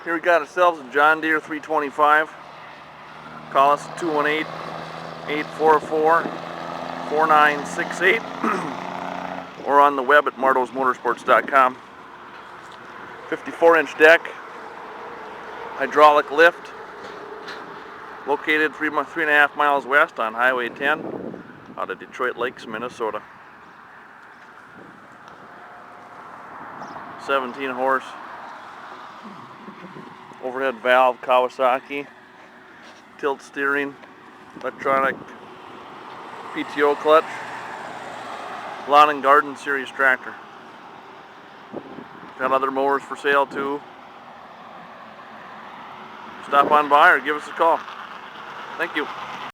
Here we got ourselves a John Deere 325. Call us at 218-844-4968 or on the web at Motorsports.com. 54-inch deck, hydraulic lift, located 3.5 miles west on Highway 10 out of Detroit Lakes, Minnesota. 17 horse, overhead valve, Kawasaki, tilt steering, electronic PTO clutch, lawn and garden series tractor. Got other mowers for sale too. Stop on by or give us a call. Thank you.